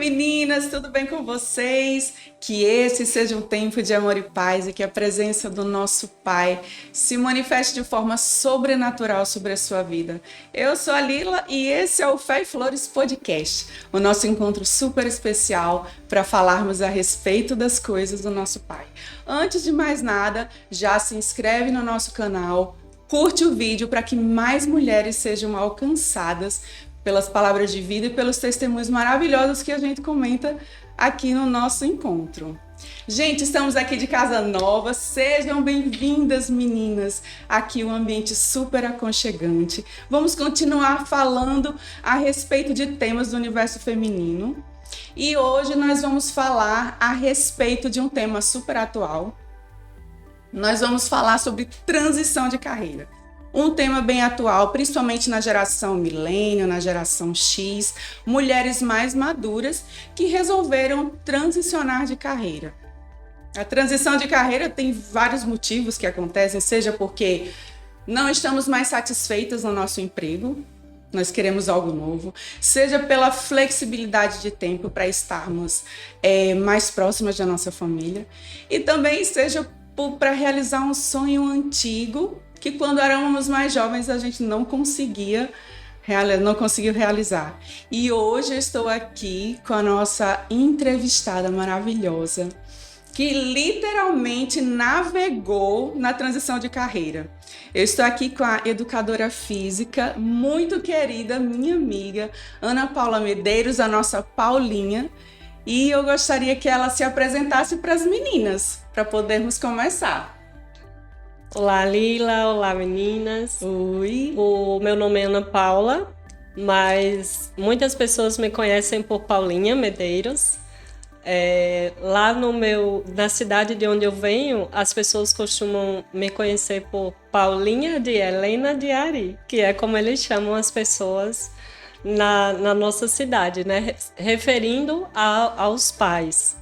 meninas, tudo bem com vocês? Que esse seja um tempo de amor e paz e que a presença do nosso Pai se manifeste de forma sobrenatural sobre a sua vida. Eu sou a Lila e esse é o Fé e Flores Podcast, o nosso encontro super especial para falarmos a respeito das coisas do nosso Pai. Antes de mais nada, já se inscreve no nosso canal, curte o vídeo para que mais mulheres sejam alcançadas pelas palavras de vida e pelos testemunhos maravilhosos que a gente comenta aqui no nosso encontro. Gente, estamos aqui de casa nova, sejam bem-vindas, meninas. Aqui um ambiente super aconchegante. Vamos continuar falando a respeito de temas do universo feminino. E hoje nós vamos falar a respeito de um tema super atual. Nós vamos falar sobre transição de carreira. Um tema bem atual, principalmente na geração milênio, na geração X, mulheres mais maduras que resolveram transicionar de carreira. A transição de carreira tem vários motivos que acontecem, seja porque não estamos mais satisfeitas no nosso emprego, nós queremos algo novo, seja pela flexibilidade de tempo para estarmos mais próximas da nossa família, e também seja para realizar um sonho antigo que quando éramos mais jovens a gente não conseguiu realizar. E hoje eu estou aqui com a nossa entrevistada maravilhosa, que literalmente navegou na transição de carreira. Eu estou aqui com a educadora física, muito querida, minha amiga, Ana Paula Medeiros, a nossa Paulinha, e eu gostaria que ela se apresentasse para as meninas, para podermos começar. Olá, Lila. Olá, meninas. Oi. O meu nome é Ana Paula, mas muitas pessoas me conhecem por Paulinha Medeiros. Lá na cidade de onde eu venho, as pessoas costumam me conhecer por Paulinha de Helena de Ari, que é como eles chamam as pessoas na nossa cidade, né? Referindo aos pais.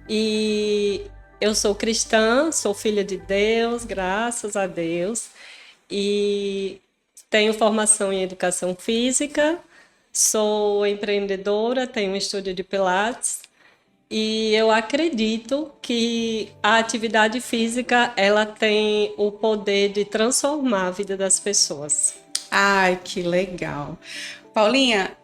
E eu sou cristã, sou filha de Deus, graças a Deus, e tenho formação em educação física, sou empreendedora, tenho um estúdio de Pilates, e eu acredito que a atividade física ela tem o poder de transformar a vida das pessoas. Ai, que legal. Paulinha,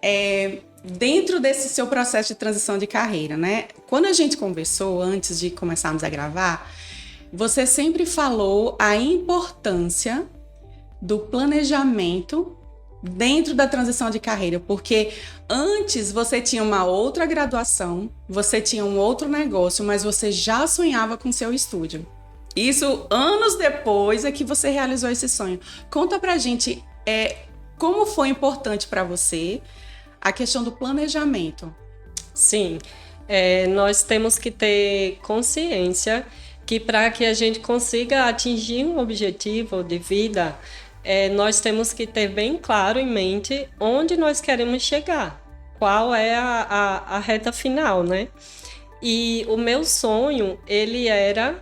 dentro desse seu processo de transição de carreira, né? Quando a gente conversou antes de começarmos a gravar, você sempre falou a importância do planejamento dentro da transição de carreira, porque antes você tinha uma outra graduação, você tinha um outro negócio, mas você já sonhava com seu estúdio. Isso anos depois é que você realizou esse sonho. Conta pra gente como foi importante para você a questão do planejamento. Sim, nós temos que ter consciência que para que a gente consiga atingir um objetivo de vida, nós temos que ter bem claro em mente onde nós queremos chegar, qual é a reta final, né? E o meu sonho, ele era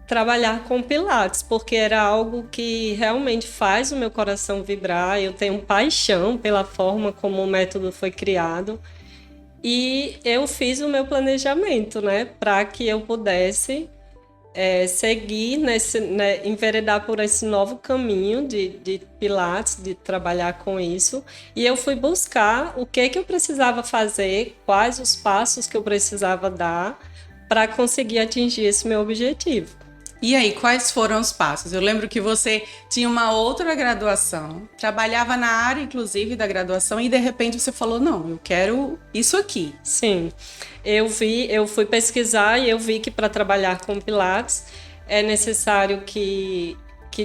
trabalhar com Pilates, porque era algo que realmente faz o meu coração vibrar. Eu tenho paixão pela forma como o método foi criado e eu fiz o meu planejamento, né, para que eu pudesse seguir enveredar por esse novo caminho de Pilates, de trabalhar com isso. E eu fui buscar o que eu precisava fazer, quais os passos que eu precisava dar para conseguir atingir esse meu objetivo. E aí, quais foram os passos? Eu lembro que você tinha uma outra graduação, trabalhava na área, inclusive, da graduação, e de repente você falou, não, eu quero isso aqui. Sim, eu fui pesquisar e eu vi que para trabalhar com Pilates é necessário que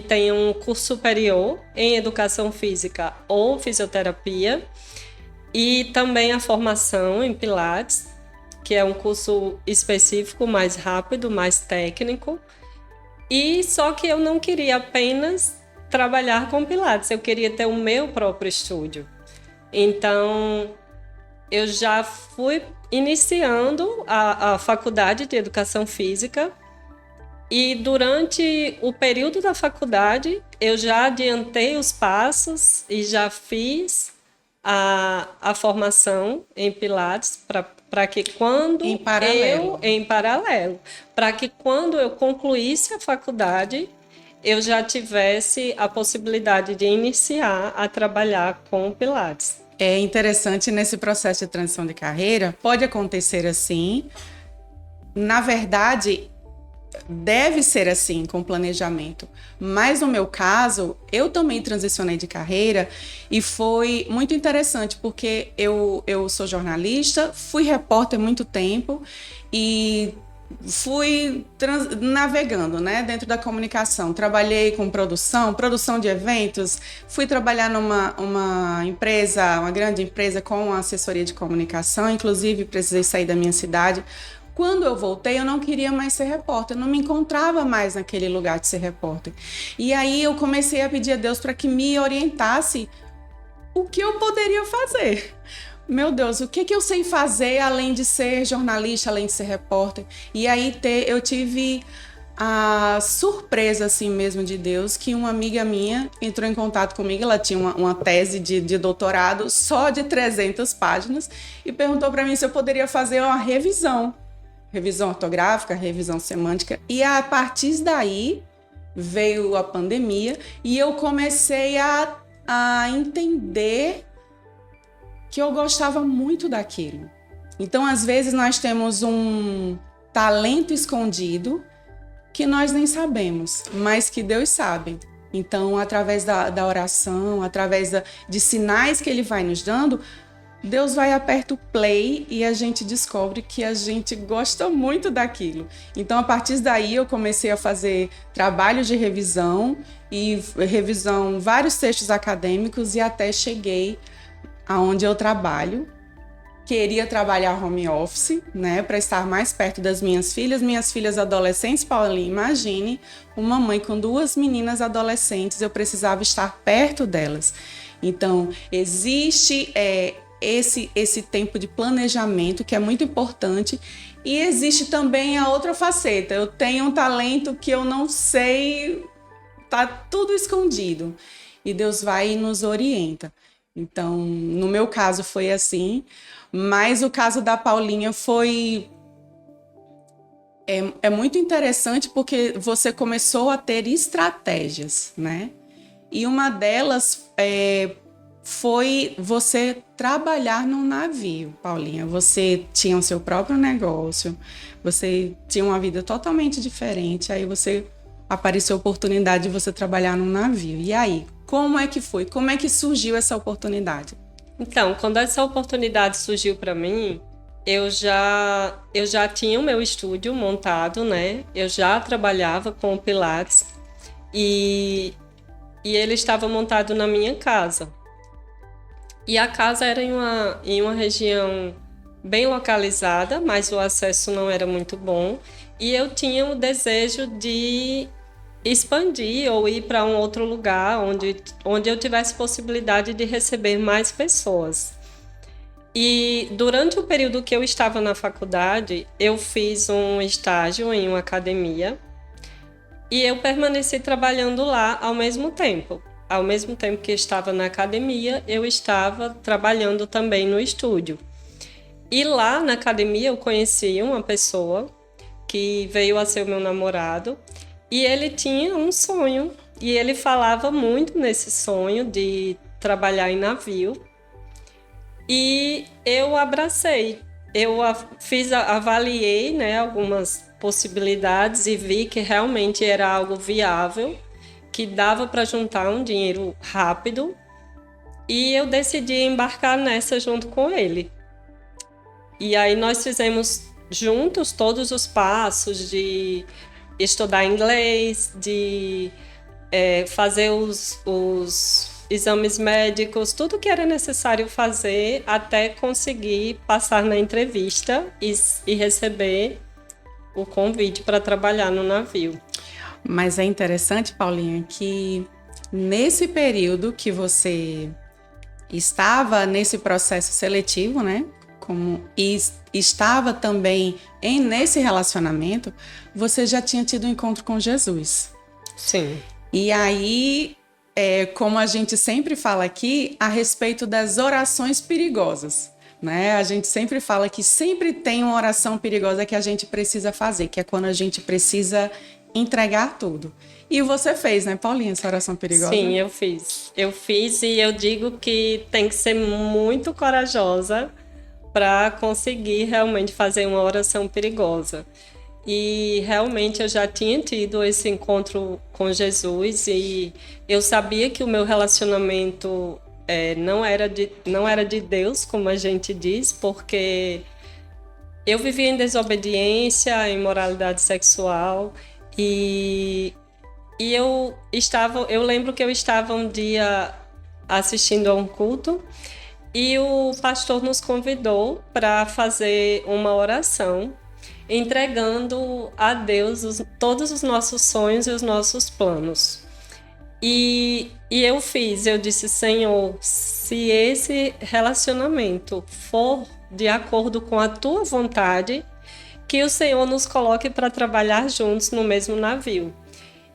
tenha um curso superior em educação física ou fisioterapia e também a formação em Pilates, que é um curso específico, mais rápido, mais técnico. E só que eu não queria apenas trabalhar com Pilates, eu queria ter o meu próprio estúdio. Então, eu já fui iniciando a faculdade de Educação Física e durante o período da faculdade eu já adiantei os passos e já fiz a formação em Pilates para que quando Em paralelo. em paralelo, para que quando eu concluísse a faculdade, eu já tivesse a possibilidade de iniciar a trabalhar com Pilates. É interessante nesse processo de transição de carreira, pode acontecer assim. Na verdade, deve ser assim, com planejamento. Mas no meu caso, eu também transicionei de carreira e foi muito interessante, porque eu sou jornalista, fui repórter muito tempo e fui navegando, né, dentro da comunicação. Trabalhei com produção de eventos, fui trabalhar numa empresa, uma grande empresa com assessoria de comunicação, inclusive precisei sair da minha cidade. Quando eu voltei, eu não queria mais ser repórter, eu não me encontrava mais naquele lugar de ser repórter. E aí eu comecei a pedir a Deus para que me orientasse o que eu poderia fazer. Meu Deus, o que eu sei fazer além de ser jornalista, além de ser repórter? E aí eu tive a surpresa assim mesmo de Deus, que uma amiga minha entrou em contato comigo, ela tinha uma tese de doutorado só de 300 páginas e perguntou para mim se eu poderia fazer uma revisão ortográfica, revisão semântica, e a partir daí veio a pandemia e eu comecei a entender que eu gostava muito daquilo. Então, às vezes, nós temos um talento escondido que nós nem sabemos, mas que Deus sabe. Então, através da oração, através de sinais que Ele vai nos dando, Deus vai aperta o play e a gente descobre que a gente gosta muito daquilo. Então, a partir daí, eu comecei a fazer trabalhos de revisão e revisão vários textos acadêmicos e até cheguei aonde eu trabalho. Queria trabalhar home office, né, para estar mais perto das minhas filhas adolescentes. Paulinha, imagine uma mãe com 2 meninas adolescentes, eu precisava estar perto delas. Então, existe esse tempo de planejamento que é muito importante e existe também a outra faceta. Eu tenho um talento que eu não sei, tá tudo escondido e Deus vai e nos orienta. Então, no meu caso foi assim, mas o caso da Paulinha foi muito interessante porque você começou a ter estratégias, né? E uma delas foi você trabalhar num navio, Paulinha. Você tinha o seu próprio negócio, você tinha uma vida totalmente diferente, aí apareceu a oportunidade de você trabalhar num navio. E aí, como é que foi? Como é que surgiu essa oportunidade? Então, quando essa oportunidade surgiu para mim, eu já tinha o meu estúdio montado, né? Eu já trabalhava com o Pilates e ele estava montado na minha casa. E a casa era em uma região bem localizada, mas o acesso não era muito bom. E eu tinha o desejo de expandir ou ir para um outro lugar onde eu tivesse possibilidade de receber mais pessoas. E durante o período que eu estava na faculdade, eu fiz um estágio em uma academia e eu permaneci trabalhando lá ao mesmo tempo. Ao mesmo tempo que estava na academia, eu estava trabalhando também no estúdio. E lá na academia eu conheci uma pessoa que veio a ser o meu namorado e ele tinha um sonho e ele falava muito nesse sonho de trabalhar em navio e eu abracei. Eu avaliei, né, algumas possibilidades e vi que realmente era algo viável, que dava para juntar um dinheiro rápido e eu decidi embarcar nessa junto com ele. E aí nós fizemos juntos todos os passos de estudar inglês, de fazer os exames médicos, tudo que era necessário fazer até conseguir passar na entrevista e receber o convite para trabalhar no navio. Mas é interessante, Paulinha, que nesse período que você estava nesse processo seletivo, né? E estava também nesse relacionamento, você já tinha tido um encontro com Jesus. Sim. E aí como a gente sempre fala aqui, a respeito das orações perigosas, né? A gente sempre fala que sempre tem uma oração perigosa que a gente precisa fazer, que é quando a gente precisa entregar tudo. E você fez, né, Paulinha, essa oração perigosa? Sim, eu fiz. Eu fiz e eu digo que tem que ser muito corajosa para conseguir realmente fazer uma oração perigosa. E realmente eu já tinha tido esse encontro com Jesus e eu sabia que o meu relacionamento não era de Deus, como a gente diz, porque eu vivia em desobediência, em imoralidade sexual e eu lembro que eu estava um dia assistindo a um culto e o pastor nos convidou para fazer uma oração entregando a Deus todos os nossos sonhos e os nossos planos. E eu disse, Senhor, se esse relacionamento for de acordo com a tua vontade, que o Senhor nos coloque para trabalhar juntos no mesmo navio.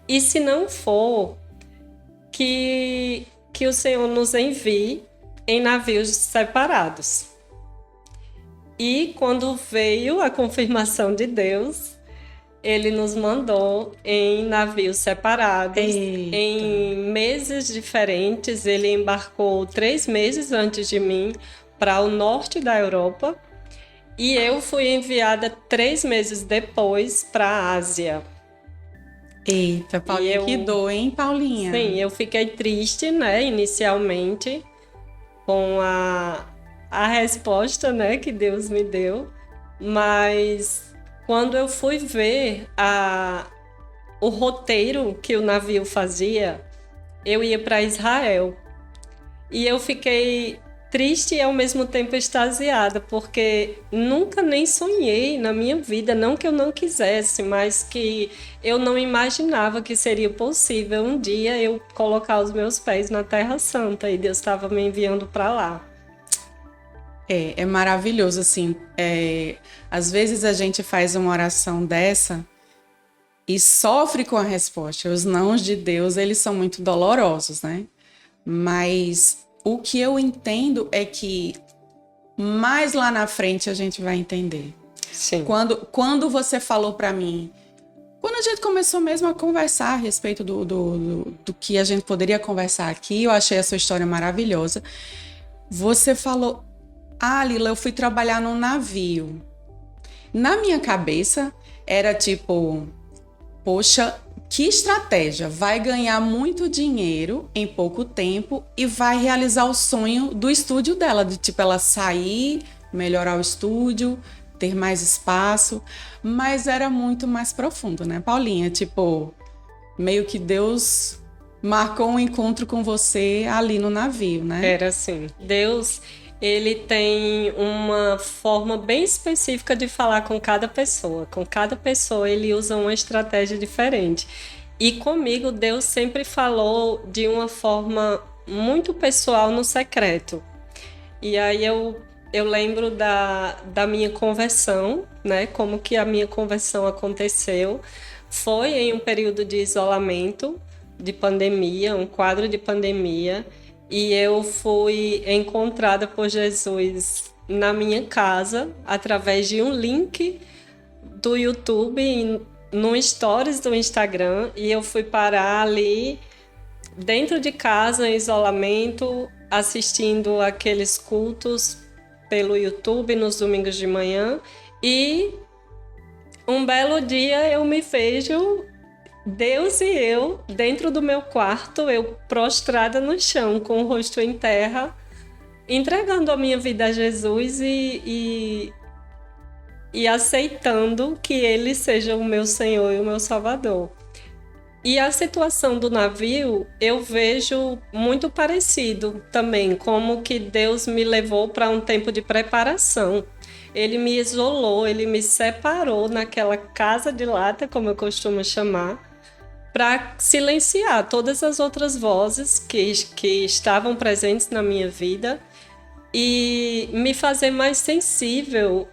E se não for, que o Senhor nos envie em navios separados. E quando veio a confirmação de Deus, ele nos mandou em navios separados, Eita. em meses diferentes. Ele embarcou 3 meses antes de mim para o norte da Europa e eu fui enviada 3 meses depois para a Ásia. Eita, Paulinha, que dor, hein, Paulinha? Sim, eu fiquei triste, né, inicialmente, com a resposta, né, que Deus me deu, mas quando eu fui ver o roteiro que o navio fazia, eu ia para Israel e eu fiquei triste e ao mesmo tempo extasiada, porque nunca nem sonhei na minha vida, não que eu não quisesse, mas que eu não imaginava que seria possível um dia eu colocar os meus pés na Terra Santa e Deus estava me enviando para lá. É maravilhoso, assim. Às vezes a gente faz uma oração dessa e sofre com a resposta. Os nãos de Deus, eles são muito dolorosos, né? Mas o que eu entendo é que mais lá na frente a gente vai entender. Sim. Quando você falou para mim, quando a gente começou mesmo a conversar a respeito do que a gente poderia conversar aqui, eu achei essa história maravilhosa. Você falou, Lila, eu fui trabalhar num navio. Na minha cabeça, era tipo, poxa, que estratégia, vai ganhar muito dinheiro em pouco tempo e vai realizar o sonho do estúdio dela, de tipo, ela sair, melhorar o estúdio, ter mais espaço, mas era muito mais profundo, né, Paulinha? Tipo, meio que Deus marcou um encontro com você ali no navio, né? Era assim, Deus, ele tem uma forma bem específica de falar com cada pessoa. Com cada pessoa ele usa uma estratégia diferente. E comigo Deus sempre falou de uma forma muito pessoal no secreto. E aí eu lembro da minha conversão, né? Como que a minha conversão aconteceu. Foi em um período de isolamento, de pandemia, um quadro de pandemia. E eu fui encontrada por Jesus na minha casa, através de um link do YouTube, no Stories do Instagram. E eu fui parar ali, dentro de casa, em isolamento, assistindo aqueles cultos pelo YouTube nos domingos de manhã. E um belo dia eu me vejo... Deus e eu, dentro do meu quarto, eu prostrada no chão, com o rosto em terra, entregando a minha vida a Jesus e aceitando que Ele seja o meu Senhor e o meu Salvador. E a situação do navio, eu vejo muito parecido também, como que Deus me levou para um tempo de preparação. Ele me isolou, Ele me separou naquela casa de lata, como eu costumo chamar, para silenciar todas as outras vozes que estavam presentes na minha vida e me fazer mais sensível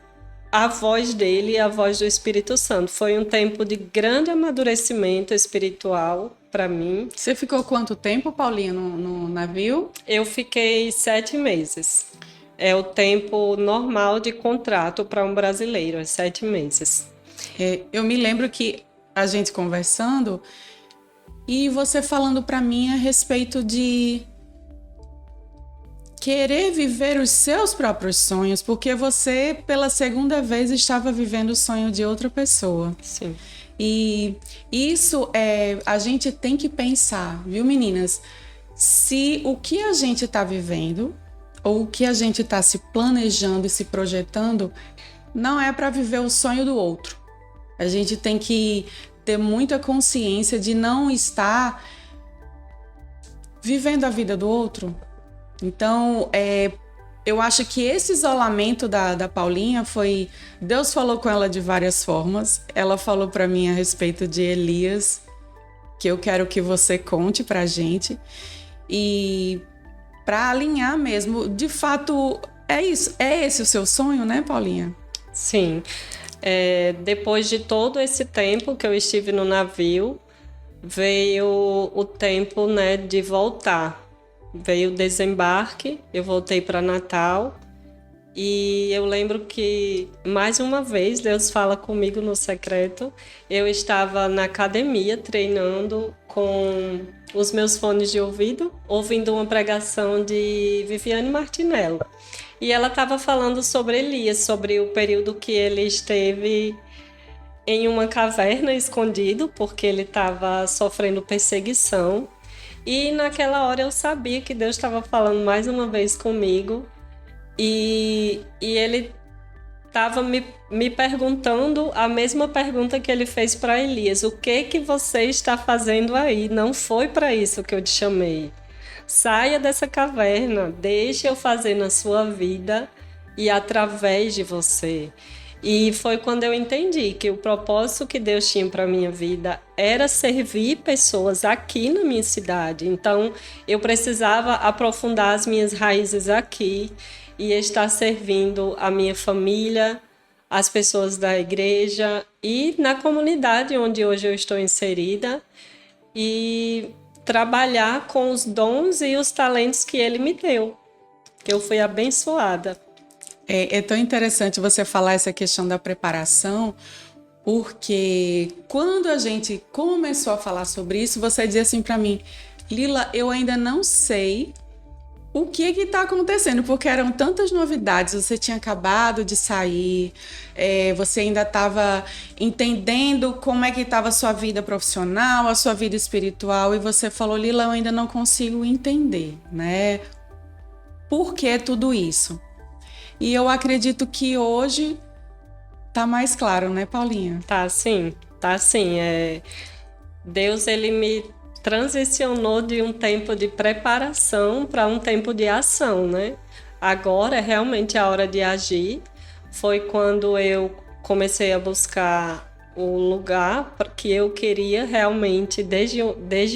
à voz dele e à voz do Espírito Santo. Foi um tempo de grande amadurecimento espiritual para mim. Você ficou quanto tempo, Paulinha, no navio? Eu fiquei 7 meses. É o tempo normal de contrato para um brasileiro, é 7 meses. Eu me lembro que a gente conversando e você falando para mim a respeito de querer viver os seus próprios sonhos, porque você, pela segunda vez, estava vivendo o sonho de outra pessoa. Sim. E isso a gente tem que pensar, viu, meninas? Se o que a gente está vivendo ou o que a gente está se planejando e se projetando não é para viver o sonho do outro. A gente tem que ter muita consciência de não estar vivendo a vida do outro. Então, eu acho que esse isolamento da Paulinha foi... Deus falou com ela de várias formas. Ela falou para mim a respeito de Elias, que eu quero que você conte pra gente. E para alinhar mesmo, de fato, é isso. É esse o seu sonho, né, Paulinha? Sim. Depois de todo esse tempo que eu estive no navio, veio o tempo, né, de voltar. Veio o desembarque, eu voltei para Natal e eu lembro que, mais uma vez, Deus fala comigo no secreto. Eu estava na academia treinando com os meus fones de ouvido, ouvindo uma pregação de Viviane Martinello. E ela estava falando sobre Elias, sobre o período que ele esteve em uma caverna escondido, porque ele estava sofrendo perseguição. E naquela hora eu sabia que Deus estava falando mais uma vez comigo e ele estava me perguntando a mesma pergunta que ele fez para Elias: o que você está fazendo aí? Não foi para isso que eu te chamei. Saia dessa caverna, deixe eu fazer na sua vida e através de você. E foi quando eu entendi que o propósito que Deus tinha para minha vida era servir pessoas aqui na minha cidade. Então, eu precisava aprofundar as minhas raízes aqui e estar servindo a minha família, as pessoas da igreja e na comunidade onde hoje eu estou inserida e trabalhar com os dons e os talentos que Ele me deu, que eu fui abençoada. É tão interessante você falar essa questão da preparação, porque quando a gente começou a falar sobre isso, você dizia assim para mim: Lila, eu ainda não sei o que está acontecendo, porque eram tantas novidades, você tinha acabado de sair, você ainda estava entendendo como é que estava a sua vida profissional, a sua vida espiritual, e você falou: Lila, eu ainda não consigo entender, né? Por que tudo isso? E eu acredito que hoje tá mais claro, né, Paulinha? Tá sim. Deus, ele me transicionou de um tempo de preparação para um tempo de ação, né? Agora é realmente a hora de agir. Foi quando eu comecei a buscar o lugar que eu queria realmente, desde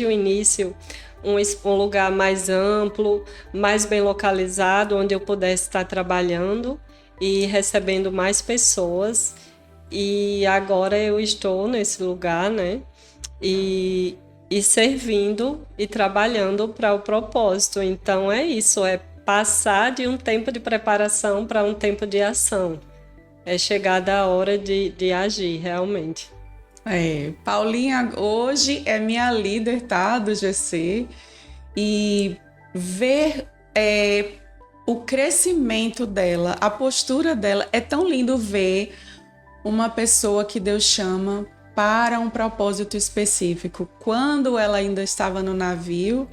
o início, um lugar mais amplo, mais bem localizado, onde eu pudesse estar trabalhando e recebendo mais pessoas. E agora eu estou nesse lugar, né? E servindo e trabalhando para o propósito. Então é isso, é passar de um tempo de preparação para um tempo de ação. É chegada a hora de agir, realmente. Paulinha hoje é minha líder, tá, do GC, e ver o crescimento dela, a postura dela, é tão lindo ver uma pessoa que Deus chama para um propósito específico. Quando ela ainda estava no navio,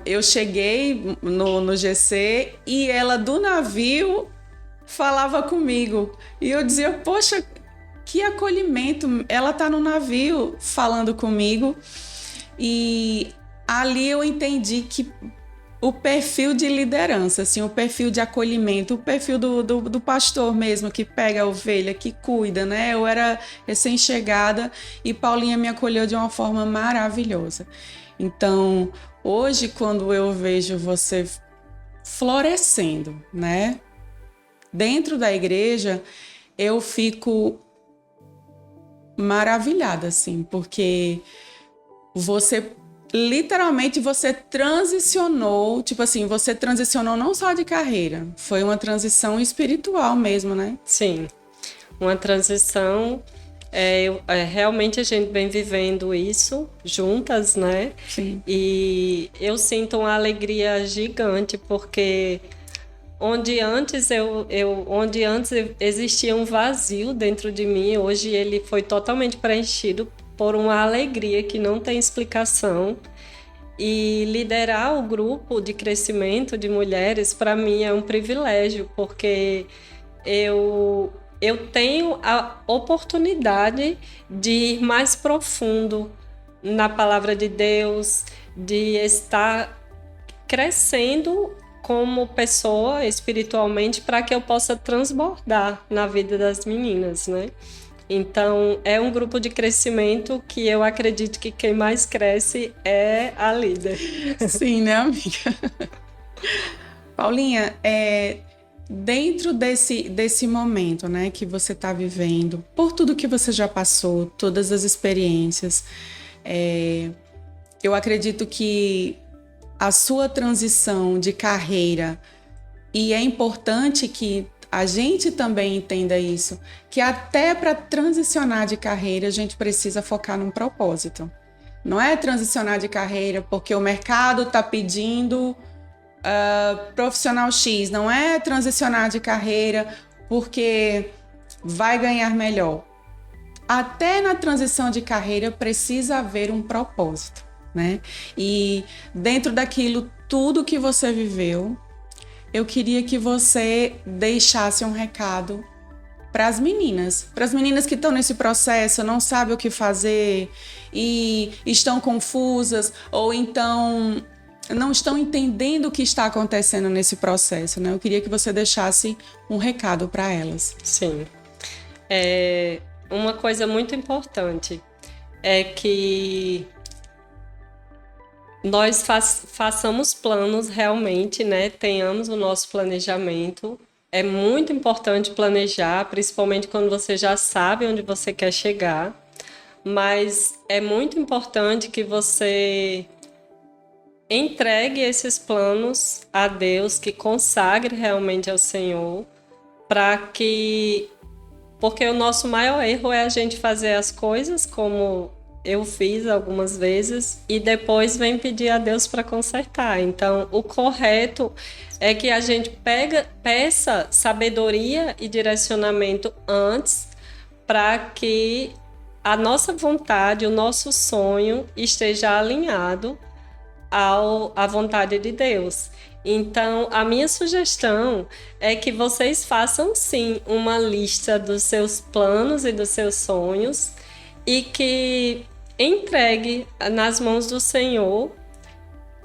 eu cheguei no GC e ela do navio falava comigo, e eu dizia: poxa, que acolhimento, ela tá no navio falando comigo. E ali eu entendi que o perfil de liderança, assim, o perfil de acolhimento, o perfil do pastor mesmo, que pega a ovelha, que cuida, né? Eu era recém-chegada e Paulinha me acolheu de uma forma maravilhosa. Então, hoje, quando eu vejo você florescendo, né? Dentro da igreja, eu fico maravilhada, assim, porque você literalmente você transicionou, tipo assim, você transicionou não só de carreira, foi uma transição espiritual mesmo, né? Sim, uma transição. Realmente a gente vem vivendo isso juntas, né? Sim. E eu sinto uma alegria gigante, porque onde antes existia um vazio dentro de mim, hoje ele foi totalmente preenchido por uma alegria que não tem explicação. E liderar o grupo de crescimento de mulheres, para mim, é um privilégio, porque eu tenho a oportunidade de ir mais profundo na palavra de Deus, de estar crescendo como pessoa espiritualmente para que eu possa transbordar na vida das meninas, né? Então, é um grupo de crescimento que eu acredito que quem mais cresce é a líder. Sim, né, amiga? Paulinha, dentro desse momento, né, que você está vivendo, por tudo que você já passou, todas as experiências, eu acredito que a sua transição de carreira, e é importante que a gente também entenda isso, que até para transicionar de carreira a gente precisa focar num propósito. Não é transicionar de carreira porque o mercado está pedindo profissional X, não é transicionar de carreira porque vai ganhar melhor. Até na transição de carreira precisa haver um propósito, né? E dentro daquilo tudo que você viveu, eu queria que você deixasse um recado para as meninas que estão nesse processo, não sabem o que fazer e estão confusas ou então não estão entendendo o que está acontecendo nesse processo, né? Eu queria que você deixasse um recado para elas. Sim. Uma coisa muito importante é que nós façamos planos realmente, né? Tenhamos o nosso planejamento. É muito importante planejar, principalmente quando você já sabe onde você quer chegar. Mas é muito importante que você entregue esses planos a Deus, que consagre realmente ao Senhor, porque o nosso maior erro é a gente fazer as coisas como eu fiz algumas vezes e depois vem pedir a Deus para consertar. Então, o correto é que a gente peça sabedoria e direcionamento antes, para que a nossa vontade, o nosso sonho esteja alinhado à vontade de Deus. Então, a minha sugestão é que vocês façam sim uma lista dos seus planos e dos seus sonhos e que entregue nas mãos do Senhor.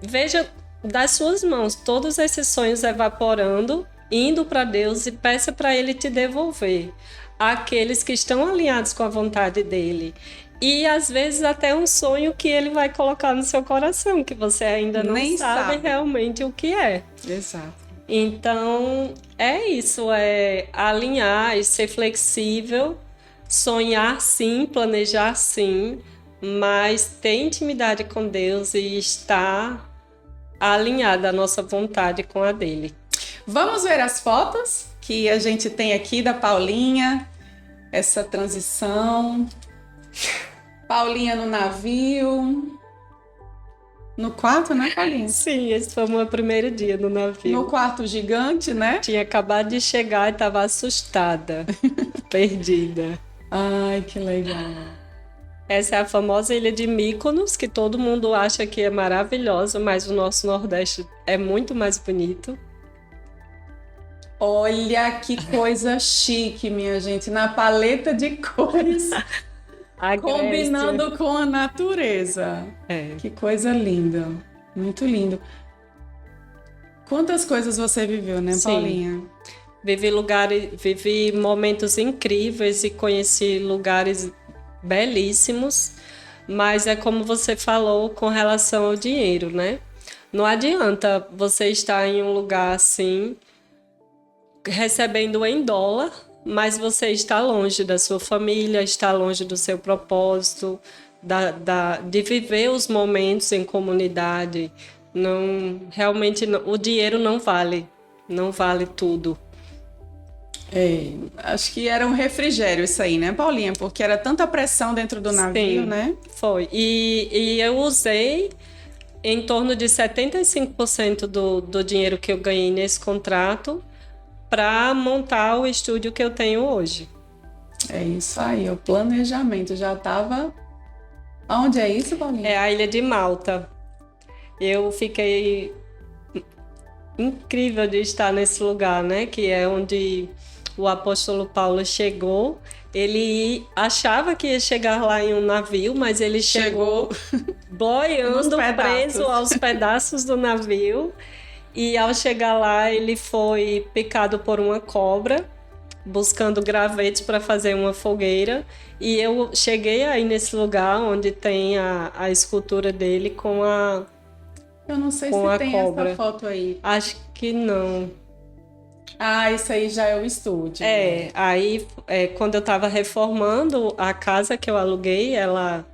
Veja das suas mãos todos esses sonhos evaporando, indo para Deus, e peça para Ele te devolver aqueles que estão alinhados com a vontade dele. E às vezes até um sonho que ele vai colocar no seu coração, que você ainda não sabe realmente o que é. Exato. Então, é isso, é alinhar e ser flexível, sonhar sim, planejar sim, mas ter intimidade com Deus e estar alinhada a nossa vontade com a dele. Vamos ver as fotos que a gente tem aqui da Paulinha, essa transição. Paulinha no navio. No quarto, né, Paulinha? Sim, esse foi o meu primeiro dia no navio. No quarto gigante, né? Tinha acabado de chegar e estava assustada, perdida. Ai, que legal. Essa é a famosa ilha de Mykonos, que todo mundo acha que é maravilhosa, mas o nosso Nordeste é muito mais bonito. Olha que coisa chique, minha gente, na paleta de cores. Combinando com a natureza. Que coisa linda. Muito lindo. Quantas coisas você viveu, né, Sim. Paulinha? Vivi momentos incríveis e conheci lugares belíssimos, mas é como você falou com relação ao dinheiro, né? Não adianta você estar em um lugar assim, recebendo em dólar, mas você está longe da sua família, está longe do seu propósito, de viver os momentos em comunidade. Não, realmente, o dinheiro não vale tudo. Acho que era um refrigério isso aí, né, Paulinha? Porque era tanta pressão dentro do navio, Sim, né? foi. E eu usei em torno de 75% do dinheiro que eu ganhei nesse contrato para montar o estúdio que eu tenho hoje. É isso aí, o planejamento já estava... Onde é isso, Paulinha? É a Ilha de Malta. Eu fiquei incrível de estar nesse lugar, né? Que é onde o apóstolo Paulo chegou. Ele achava que ia chegar lá em um navio, mas ele chegou boiando, preso aos pedaços do navio. E ao chegar lá, ele foi picado por uma cobra, buscando gravetos para fazer uma fogueira. E eu cheguei aí nesse lugar onde tem a escultura dele com a Eu não sei se tem cobra. essa foto aí. Acho que não. Ah, isso aí já é o estúdio. Aí quando eu estava reformando a casa que eu aluguei, ela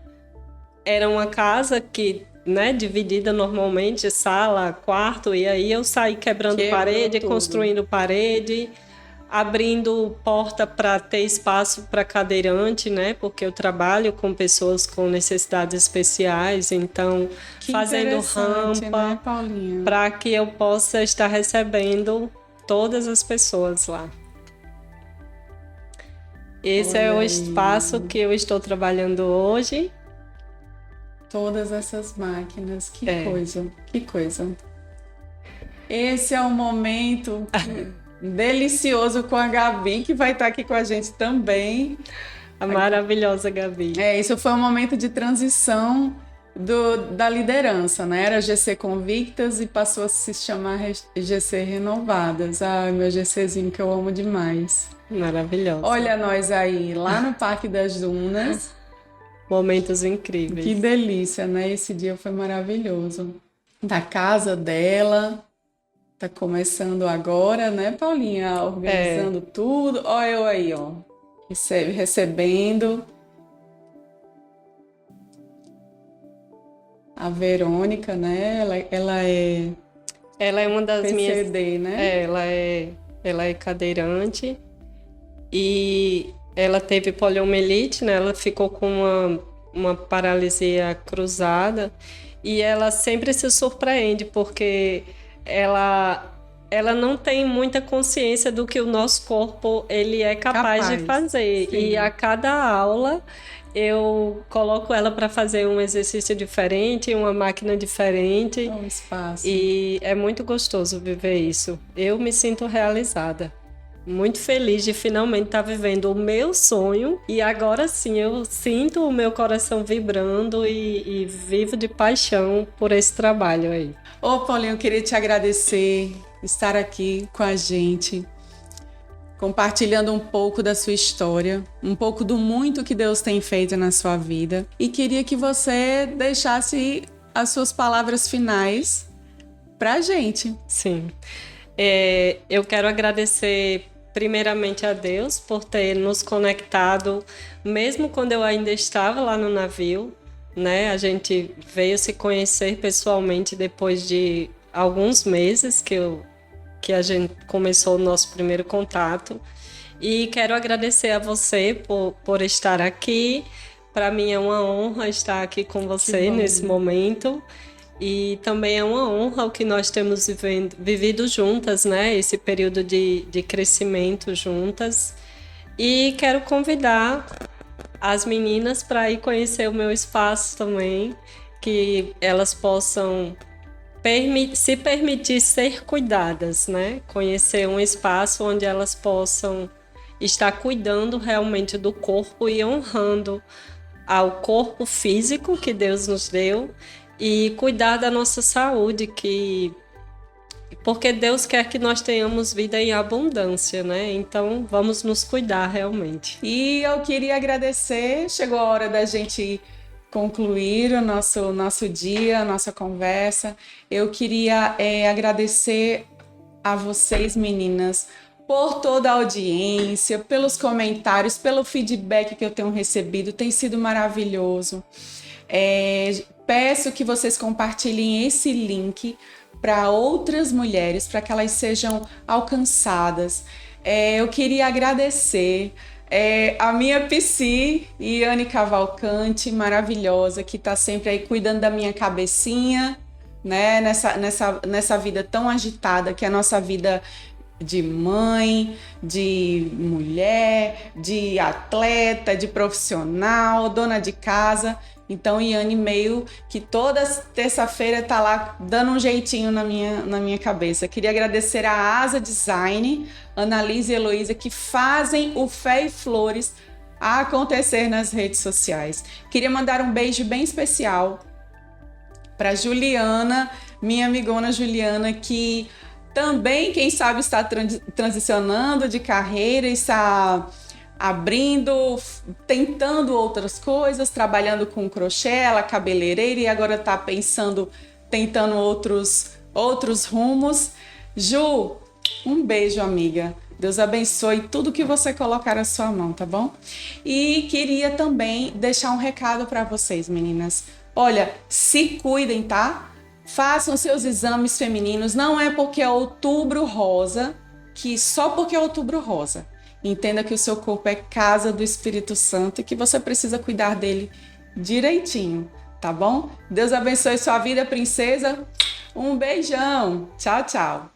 era uma casa que, né, dividida normalmente, sala, quarto, e aí eu saí quebrando parede, construindo parede, abrindo porta para ter espaço para cadeirante, né, porque eu trabalho com pessoas com necessidades especiais, então fazendo rampa, né, Paulinha? para que eu possa estar recebendo todas as pessoas lá. Esse é o espaço que eu estou trabalhando hoje. Todas essas máquinas, que coisa. Esse é um momento delicioso com a Gabi, que vai estar aqui com a gente também. A maravilhosa Gabi. Isso foi um momento de transição da liderança, né? Era GC Convictas e passou a se chamar GC Renovadas. Ai, meu GCzinho que eu amo demais. Maravilhosa. Olha nós aí, lá no Parque das Dunas. Momentos incríveis. Que delícia, né? Esse dia foi maravilhoso. Da casa dela, tá começando agora, né, Paulinha? Organizando tudo. Olha eu aí, ó. Recebendo. A Verônica, né? Ela é uma das PCD, minhas... né? Ela é cadeirante e ela teve poliomielite, né? Ela ficou com uma paralisia cruzada e ela sempre se surpreende porque ela não tem muita consciência do que o nosso corpo ele é capaz de fazer. Sim. E a cada aula eu coloco ela para fazer um exercício diferente, uma máquina diferente. Um espaço. E é muito gostoso viver isso. Eu me sinto realizada. Muito feliz de finalmente estar vivendo o meu sonho. E agora sim, eu sinto o meu coração vibrando e vivo de paixão por esse trabalho aí. Ô, Paulinho, eu queria te agradecer, estar aqui com a gente, compartilhando um pouco da sua história, um pouco do muito que Deus tem feito na sua vida. E queria que você deixasse as suas palavras finais pra gente. Sim. Eu quero agradecer primeiramente a Deus por ter nos conectado, mesmo quando eu ainda estava lá no navio, né? A gente veio se conhecer pessoalmente depois de alguns meses que a gente começou o nosso primeiro contato. E quero agradecer a você por estar aqui. Para mim é uma honra estar aqui com você nesse momento. E também é uma honra o que nós temos vivido juntas, né? Esse período de crescimento juntas. E quero convidar as meninas para ir conhecer o meu espaço também, que elas possam se permitir ser cuidadas, né? Conhecer um espaço onde elas possam estar cuidando realmente do corpo e honrando ao corpo físico que Deus nos deu e cuidar da nossa saúde, porque Deus quer que nós tenhamos vida em abundância, né? Então, vamos nos cuidar realmente. E eu queria agradecer, chegou a hora da gente concluir o nosso dia, a nossa conversa. Eu queria agradecer a vocês, meninas, por toda a audiência, pelos comentários, pelo feedback que eu tenho recebido, tem sido maravilhoso. Peço que vocês compartilhem esse link para outras mulheres, para que elas sejam alcançadas. Eu queria agradecer a minha psi, Iane Cavalcante, maravilhosa, que está sempre aí cuidando da minha cabecinha, né? Nessa vida tão agitada que é a nossa vida de mãe, de mulher, de atleta, de profissional, dona de casa. Então, Iane meio que toda terça-feira tá lá dando um jeitinho na minha cabeça. Queria agradecer a Asa Design, Annalise e Heloísa, que fazem o Fé e Flores acontecer nas redes sociais. Queria mandar um beijo bem especial para Juliana, minha amigona Juliana, que também, quem sabe, está transicionando de carreira, está abrindo, tentando outras coisas, trabalhando com crochê, ela é cabeleireira e agora está tentando outros rumos. Ju, um beijo, amiga. Deus abençoe tudo que você colocar na sua mão, tá bom? E queria também deixar um recado para vocês, meninas. Olha, se cuidem, tá? Façam seus exames femininos. Não é porque é outubro rosa, que só porque é outubro rosa. Entenda que o seu corpo é casa do Espírito Santo e que você precisa cuidar dele direitinho, tá bom? Deus abençoe sua vida, princesa. Um beijão. Tchau, tchau.